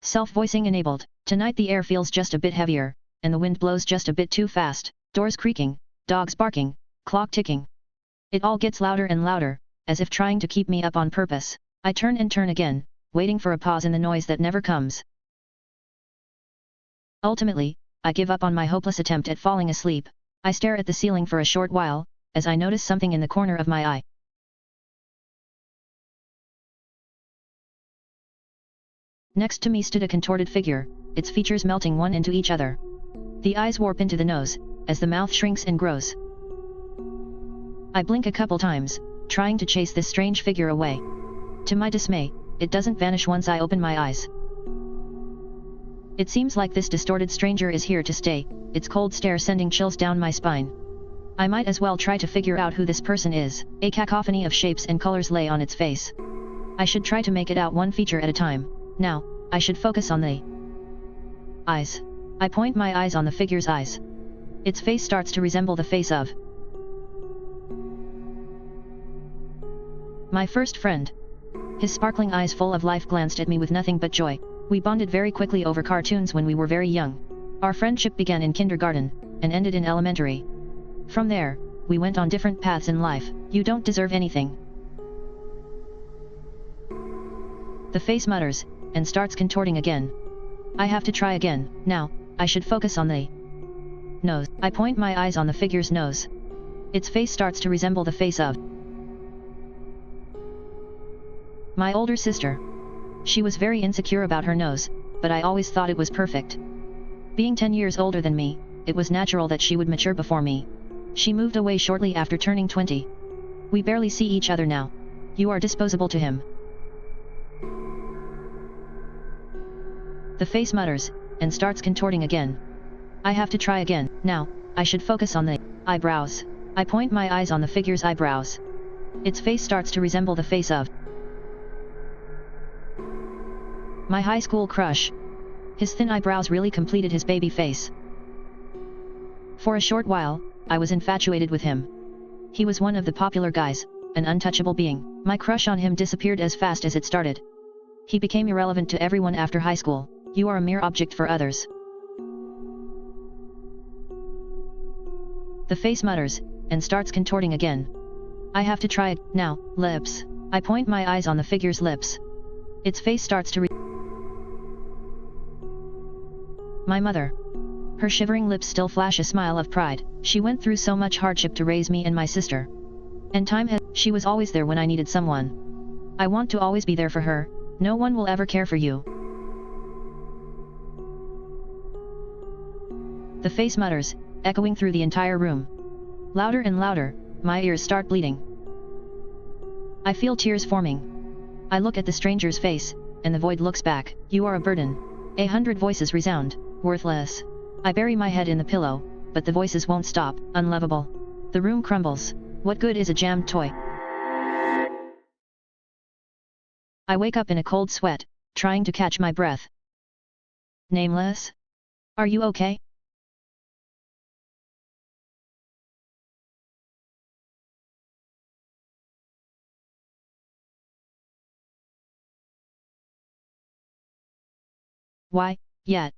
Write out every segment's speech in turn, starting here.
Self-voicing enabled. Tonight the air feels just a bit heavier, and the wind blows just a bit too fast. Doors creaking, dogs barking, clock ticking. It all gets louder and louder, as if trying to keep me up on purpose. I turn and turn again, waiting for a pause in the noise that never comes. Ultimately, I give up on my hopeless attempt at falling asleep. I stare at the ceiling for a short while, as I notice something in the corner of my eye. Next to me stood a contorted figure, its features melting one into each other. The eyes warp into the nose, as the mouth shrinks and grows. I blink a couple times, trying to chase this strange figure away. To my dismay, it doesn't vanish once I open my eyes. It seems like this distorted stranger is here to stay, its cold stare sending chills down my spine. I might as well try to figure out who this person is. A cacophony of shapes and colors lay on its face. I should try to make it out one feature at a time. Now, I should focus on the eyes. I point my eyes on the figure's eyes. Its face starts to resemble the face of my first friend. His sparkling eyes full of life glanced at me with nothing but joy. We bonded very quickly over cartoons when we were very young. Our friendship began in kindergarten, and ended in elementary. From there, we went on different paths in life. You don't deserve anything. The face mutters, and starts contorting again. I have to try again. Now, I should focus on the nose. I point my eyes on the figure's nose. Its face starts to resemble the face of my older sister. She was very insecure about her nose, but I always thought it was perfect. Being 10 years older than me, it was natural that she would mature before me. She moved away shortly after turning 20. We barely see each other now. You are disposable to him. The face mutters, and starts contorting again. I have to try again. Now, I should focus on the eyebrows. I point my eyes on the figure's eyebrows. Its face starts to resemble the face of my high school crush. His thin eyebrows really completed his baby face. For a short while, I was infatuated with him. He was one of the popular guys, an untouchable being. My crush on him disappeared as fast as it started. He became irrelevant to everyone after high school. You are a mere object for others. The face mutters, and starts contorting again. I have to try it. Now, lips. I point my eyes on the figure's lips. Its face starts to my mother. Her shivering lips still flash a smile of pride. She went through so much hardship to raise me and my sister. And she was always there when I needed someone. I want to always be there for her. No one will ever care for you. The face mutters, echoing through the entire room. Louder and louder, my ears start bleeding. I feel tears forming. I look at the stranger's face, and the void looks back. You are a burden. 100 voices resound, worthless. I bury my head in the pillow, but the voices won't stop, unlovable. The room crumbles. What good is a jammed toy? I wake up in a cold sweat, trying to catch my breath. Nameless? Are you okay? Why, yet.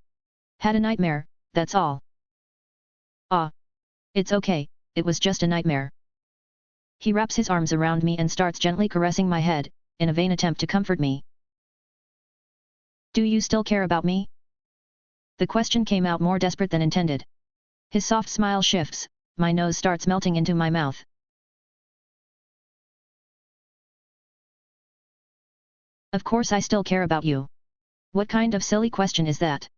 Had a nightmare, that's all. Ah. It's okay, it was just a nightmare. He wraps his arms around me and starts gently caressing my head, in a vain attempt to comfort me. Do you still care about me? The question came out more desperate than intended. His soft smile shifts, my nose starts melting into my mouth. Of course I still care about you. What kind of silly question is that?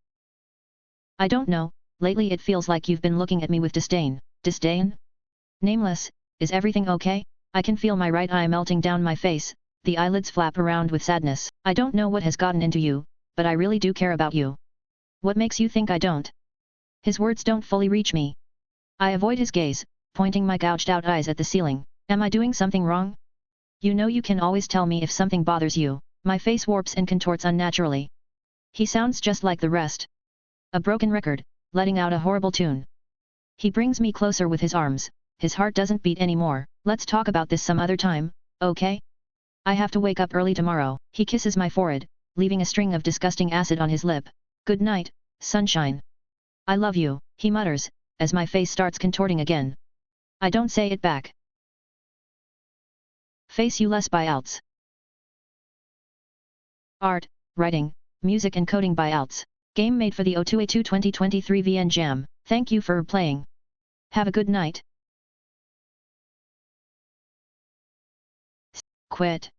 I don't know, lately it feels like you've been looking at me with disdain. Disdain? Nameless, is everything okay? I can feel my right eye melting down my face, the eyelids flap around with sadness. I don't know what has gotten into you, but I really do care about you. What makes you think I don't? His words don't fully reach me. I avoid his gaze, pointing my gouged out eyes at the ceiling. Am I doing something wrong? You know you can always tell me if something bothers you. My face warps and contorts unnaturally. He sounds just like the rest. A broken record, letting out a horrible tune. He brings me closer with his arms. His heart doesn't beat anymore. Let's talk about this some other time, okay? I have to wake up early tomorrow. He kisses my forehead, leaving a string of disgusting acid on his lip. Good night, sunshine. I love you, he mutters, as my face starts contorting again. I don't say it back. Face you less buyouts. Art, writing, music and coding buyouts. Game made for the O2A2 2023 VN Jam. Thank you for playing. Have a good night. Quit.